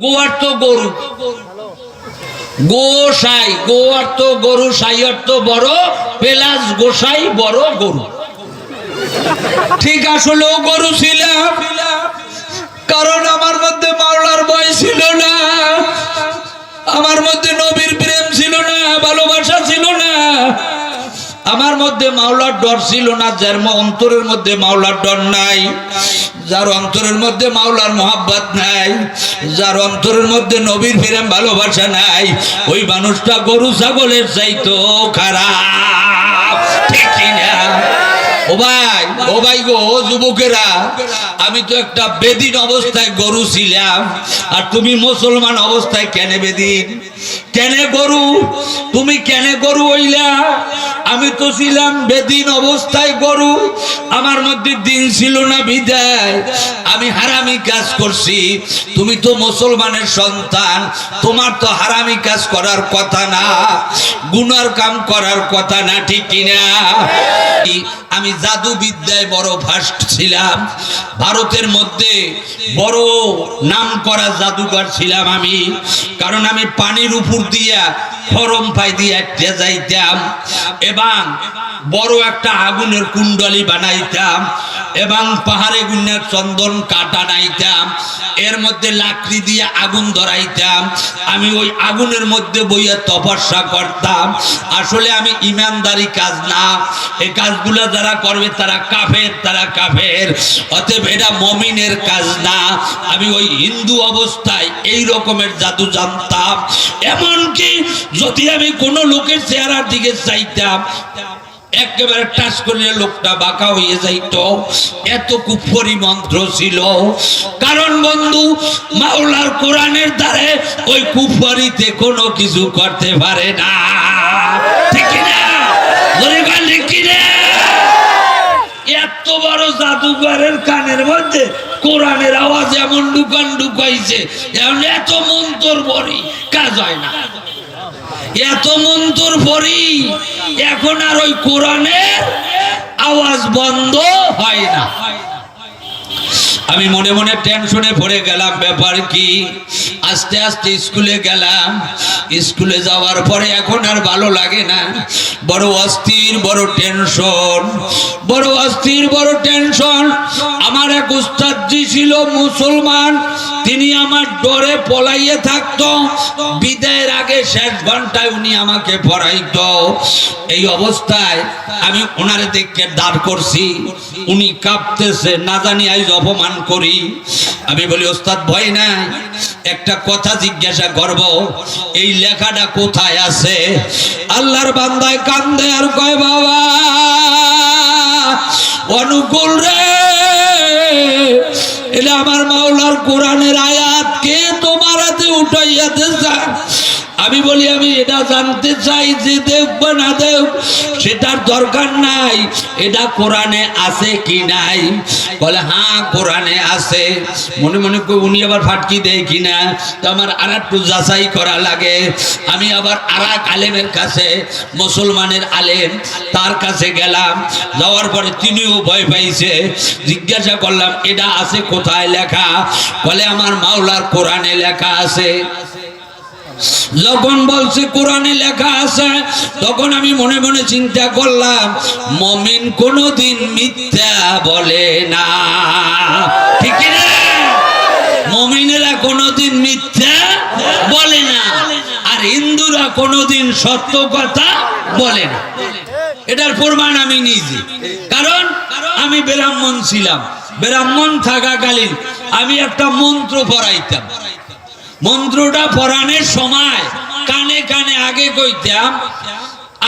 গো অর্থ গরু, গোসাই, গো অর্থ গরু, সাই অর্থ বড়, প্লাস গোসাই বড় গরু। ঠিক আসলেও গরু ছিলাম, কারণ আমার মধ্যে মাওলার ভয় ছিল না, আমার মধ্যে নবীর প্রেম ছিল না, ভালোবাসা ছিল না, আমার মধ্যে মাওলার ডর ছিল না। যার অন্তরের মধ্যে মাওলার ডর নাই, যার অন্তরের মধ্যে মাওলার মোহাব্বত নাই, যার অন্তরের মধ্যে নবীর প্রেম ভালোবাসা নাই, ওই মানুষটা গরু ছাগলের চাইতো খারাপ। ঠিক না? ও ভাই, ও ভাই গো যুবকেরা, আমি তো একটা বেদিন অবস্থায় গরু ছিলাম, আর তুমি মুসলমান অবস্থায় কেন বেদিন, কেন গরু? তুমি কেন গরু হইলা? আমি তো ছিলাম বেদিন অবস্থায় গরু, আমার মধ্যে দিন ছিল না বিদায় আমি হারামি কাজ করছি। তুমি তো মুসলমানের সন্তান, তোমার তো হারামি কাজ করার কথা না, গুনার কাম করার কথা না। ঠিক কিনা? আমি জাদু বিদ্যায় বড় ফাস্ট ছিলাম, ভারতের মধ্যে বড় নাম করা জাদুকর ছিলাম আমি, কারণ আমি পানির উপর দিয়া ফরম পাই দিয়া যাইতাম এবং বড় একটা আগুনের কুণ্ডলী বানাইতাম এবং পাহাড়ে গুন্না চন্দন কাটা নাইতাম, এর মধ্যে লাকড়ি দিয়ে আগুন ধরাইতাম, আমি ওই আগুনের মধ্যে বইয়া তপস্যা করতাম। আসলে আমি ইমানদারি কাজ না, এই কাজগুলো যারা করবে তারা কাফের, তারা কাফের, অতএব এটা মুমিনের কাজ না। আমি ওই হিন্দু অবস্থায় এই রকমের জাদু জানতাম, এমনকি যদি আমি কোনো লোকের চেহারার দিকে চাইতাম একেবারে টাচ করলে লোকটা বাঁকা হয়ে যাইত, এত কুফরি মন্ত্র ছিল। কারণ বন্ধু, মাওলার কোরআনের দ্বারে ওই কুফরিতে কোনো কিছু করতে পারে না। ঠিক না? এত বড় জাদুঘরের কানের মধ্যে কোরআনের আওয়াজ এমন ঢুকান ঢুকাইছে, এত মন্ত্র পড়ি কাজ হয় না, এত মন্ত্র পড়ি এখন আর ওই কোরআনের আওয়াজ বন্ধ হয় না। আমি মনে মনে টেনশনে পড়ে গেলাম, ব্যাপার কি? আস্তে আস্তে স্কুলে গেলাম, স্কুলে যাওয়ার পরে এখন আর ভালো লাগে না, বড় অস্থির, বড় টেনশন, বড় অস্থির, বড় টেনশন। আমার এক উস্তাদজি ছিল মুসলমান, তিনি আমার ডরে পলাইয়ে থাকতো, বিদায়ের আগে শেষ ঘন্টায় উনি আমাকে পড়াইতো। এই অবস্থায় আমি ওনারে দেখে দাঁড় করছি, উনি কাঁপতেছে, না জানি আজ অপমান করি। আমি বলি, ওস্তাদ ভয় নাই, একটা কথা জিজ্ঞাসা করব, এই লেখাটা কোথায় আছে? আল্লাহর বান্দায় কান্দে আর কয়, বাবা অনুকূল রে, এটা আমার মাওলার কোরআনের আয়াত, কে তোমার হাতে উঠাইয়াতে চায়? আমি বলি, আমি এটা জানতে চাই যে দেখব না দেব সেটার দরকার নাই, এটা কোরআনে আছে কি নাই? বলে হ্যাঁ কোরআনে আছে। মনে মনে উনি আবার ফাটকি দেয় কিনা, তো আমার আর একটু যাচাই করা লাগে। আমি আবার আর এক আলেমের কাছে, মুসলমানের আলেম, তার কাছে গেলাম, যাওয়ার পরে তিনিও ভয় পাইছে। জিজ্ঞাসা করলাম, এটা আছে কোথায় লেখা? বলে আমার মাওলার কোরআনে লেখা আছে। যখন বলছে কোরআনে লেখা আছে, তখন আমি মনে মনে চিন্তা করলাম, মুমিন কোনোদিন মিথ্যা বলে না। ঠিক না? মুমিনেরা কোনোদিন মিথ্যা বলে না, আর হিন্দুরা কোনোদিন সত্য কথা বলে না। এটার প্রমাণ আমি নিজে, কারণ আমি ব্রাহ্মণ ছিলাম, ব্রাহ্মণ থাকাকালীন আমি একটা মন্ত্র পড়াইতাম। মন্ত্রটা পড়ানোর সময় কানে কানে আগে কইতাম,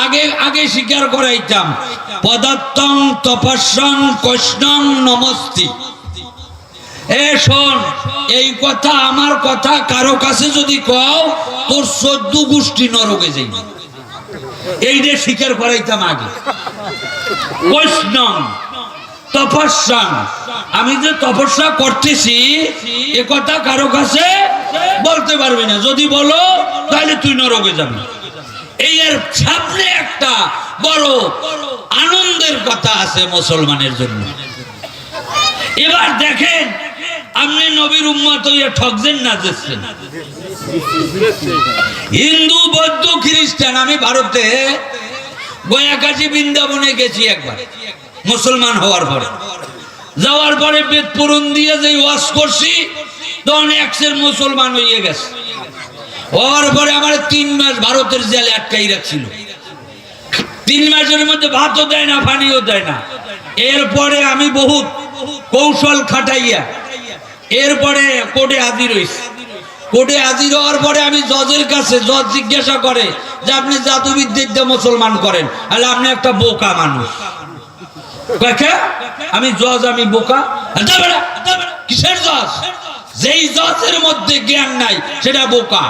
আগে আগে স্বীকার করাইতাম, পদার্থং তপস্যং কৃষ্ণং নমস্তি। এ শোন, এই কথা আমার কথা কারো কাছে যদি কও, তোর 14 গোষ্ঠী নরকে যাইবে। এইটা স্বীকার করাইতাম আগে। কৃষ্ণং তপস্যা, আমি যে তপস্যা করতেছি এ কথা কারো কাছে বলতে পারবি না, যদি বলো তাহলে তুই নরকে যাবি। এই এর সামনে একটা বড় আনন্দের কথা আছে মুসলমানের জন্য। এবার দেখেন, আপনি নবীর উম্মত হইয়া ঠকছেন না যাচ্ছেন। হিন্দু বৌদ্ধ খ্রিস্টান, আমি ভারতে গয়াকাশী বৃন্দাবনে গেছি একবার মুসলমান হওয়ার পরে। যাওয়ার পরে বেদ পুরন দিয়ে যে ওয়াজ করছি তখন একশের মুসলমান হয়ে গেছে। হওয়ার পরে আমার 3 মাস ভারতের জেলে আটকাই রাখছিল। 3 মাসের মধ্যে ভাতও দেয় না, পানিও দেয় না। এরপরে আমি বহুত কৌশল খাটাইয়া এরপরে কোর্টে হাজির হইছি। কোর্টে হাজির হওয়ার পরে আমি জজের কাছে, জজ জিজ্ঞাসা করে যে আপনি জাদুবিদ্যা মুসলমান করেন, তাহলে আপনি একটা বোকা মানুষ। আমি জজ, আমি বোকা? কিসের জজ? যেই জজের মধ্যে জ্ঞান নাই সেটা বোকা।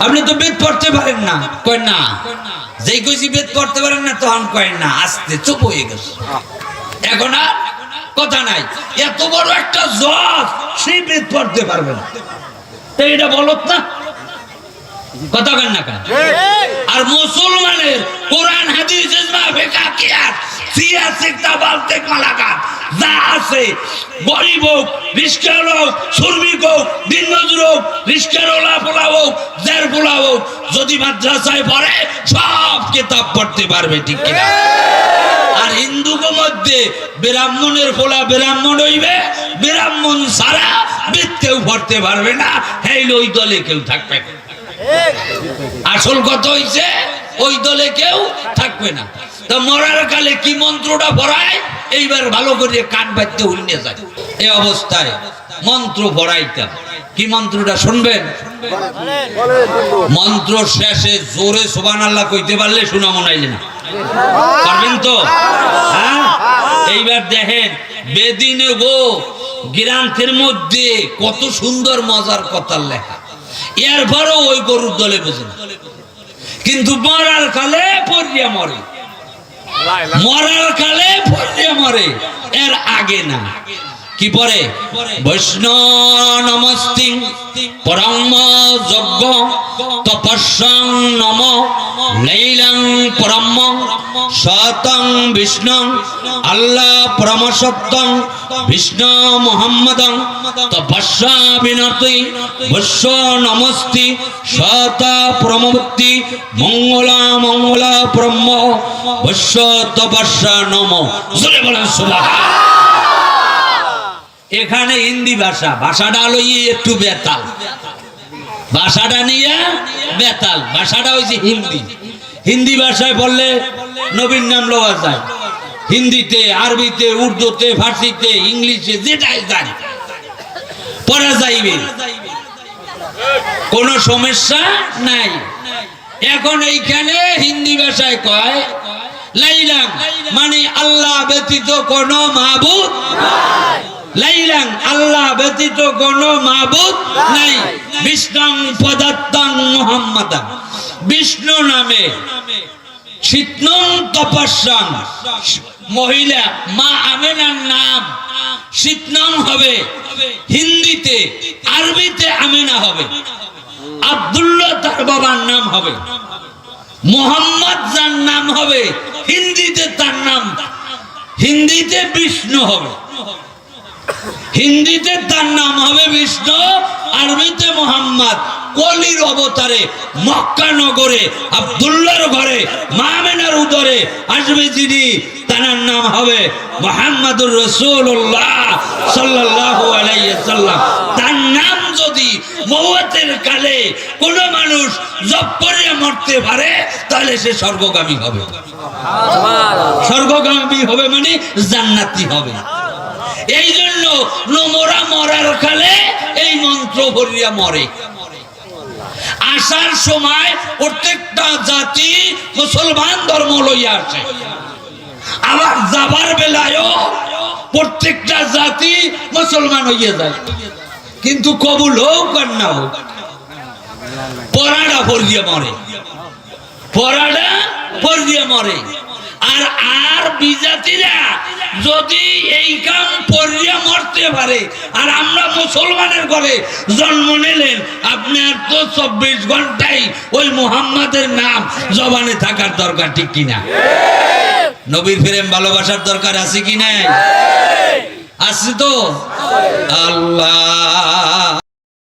আপনি তো বেদ পড়তে পারেন না। কয় না। যেই কইছি বেদ পড়তে পারেন না তখন কয় না, আস্তে চুপ হয়ে গেছে। এখন আর কথা নাই। এত বড় একটা জজ, সেই বেদ পড়তে পারবে না, এটা বলত না? কথা কেন না কেন? আর মুসলমানের কোরআন হাদিস ইজমা ফিকহ কিয়াস সিয়াসত তাবালতে মালাকাত যা আছে, গরিব হোক, রিস্কার হোক, শ্রমিক হোক, দিনমজুর হোক, রিস্কার ওলা পোলা হোক, জের পোলা হোক, যদি মাদ্রাসায় পড়ে সব কিতাব পড়তে পারবে, ঠিক কিনা? আর হিন্দুদের মধ্যে ব্রাহ্মণের পোলা ব্রাহ্মণ হইবে, ব্রাহ্মণ ছাড়া বেদ কেউ পড়তে পারবে না, হেইল ওই দলে কেউ থাকবে না। আসল কথা হইছে ওই দলে কেউ থাকবে না। তো মরার কালে কি মন্ত্রটা পড়ায়, এইবার ভালো করে কান বাজতে উল্লে যায়। এই অবস্থায় মন্ত্র পড়াইতা, কি মন্ত্রটা শুনবেন? মন্ত্র শেষে জোরে সুবহানাল্লাহ কইতে পারলে শোনা মনে হয় না, পারবেন তো? হ্যাঁ, এইবার দেখেন বেদিনে গো গ্রন্থের মধ্যে কত সুন্দর মজার কথা লেখা, এরপরও ওই গরুর দলে বোঝে না, কিন্তু মরার কালে পড়িয়া মরে, মরার কালে পড়িয়া মরে, এর আগে না। কি পরে? বৈষ্ণব নমস্তি পরম যজ্ঞ তপস্যাং নম লীলাং পরম সতং বিষ্ণু আল্লাহ পরম সত্যং বিষ্ণু মুহাম্মদং তপস্যা বিনতি বৈশ্ব নমস্তি সত পরমভক্তি মঙ্গলা মঙ্গলা ব্রহ্ম বৈশ্ব তপস্যা নম। জোরে বলেন সুবহানাল্লাহ। এখানে হিন্দি ভাষা, ভাষাটা হলো একটু বেতাল, ভাষাটা নিয়ে বেতাল, ভাষাটা হয়েছে হিন্দি। হিন্দি ভাষায় বললে নবীর নাম লওয়া যায়, হিন্দিতে, আরবিতে, উর্দুতে, ফার্সিতে, ইংলিশে, যেটাই জানি পড়া যাইবে, কোনো সমস্যা নাই। এখন এইখানে হিন্দি ভাষায় কয় লাইলাং, মানে আল্লাহ ব্যতীত কোনো মাবুদ নাই। লাইলাং, আল্লাহ ব্যতীত কোনো মাবুদ নাই। বিষ্ণুং পদাত্তাং মুহাম্মাদাং, বিষ্ণু নামে। শীতনং তপস্যাং, মহিলা মা আমেনার নাম শীতনং হবে হিন্দিতে, আরবিতে আমেনা হবে। আব্দুল্লাহ তার বাবার নাম হবে, মোহাম্মদ যার নাম হবে হিন্দিতে, তার নাম হিন্দিতে বিষ্ণু হবে, হিন্দিতে তার নাম হবে বিষ্ণু, আরবিতে মোহাম্মদ। কলির অবতারে মক্কা নগরে আব্দুল্লাহর ঘরে মা আমেনার উদরে আসবে যিনি, তার নাম হবে মুহাম্মদুর রাসূলুল্লাহ সাল্লাল্লাহু আলাইহি ওয়াসাল্লাম। তার নাম যদি মওতের কালে কোন মানুষ জপ করে মরতে পারে তাহলে সে স্বর্গগামী হবে। স্বর্গগামী হবে মানে জান্নাতি হবে। এই জন্য নোমরা মরার কালে এই মন্ত্র পড়িয়া মরে। আসার সময় প্রত্যেকটা জাতি মুসলমান ধর্ম লইয়া আসে, আবার যাবার বেলায়ও প্রত্যেকটা জাতি মুসলমান হইয়া যায়, কিন্তু কবুল হোক আর না হোক পড়াটা পড়িয়া মরে, পড়াটা পড়িয়া মরে। আর আর বিজাতিরা যদি এই কাম পড়িয়া মরতে পারে, আর আমরা মুসলমানের ঘরে জন্ম নিলেন, আপনার তো 24 ঘন্টাই ওই মুহাম্মাদের নাম জবানে থাকার দরকার, ঠিক কিনা? নবীর প্রেম ভালোবাসার দরকার আছে কি নাই? আছে তো? আল্লাহ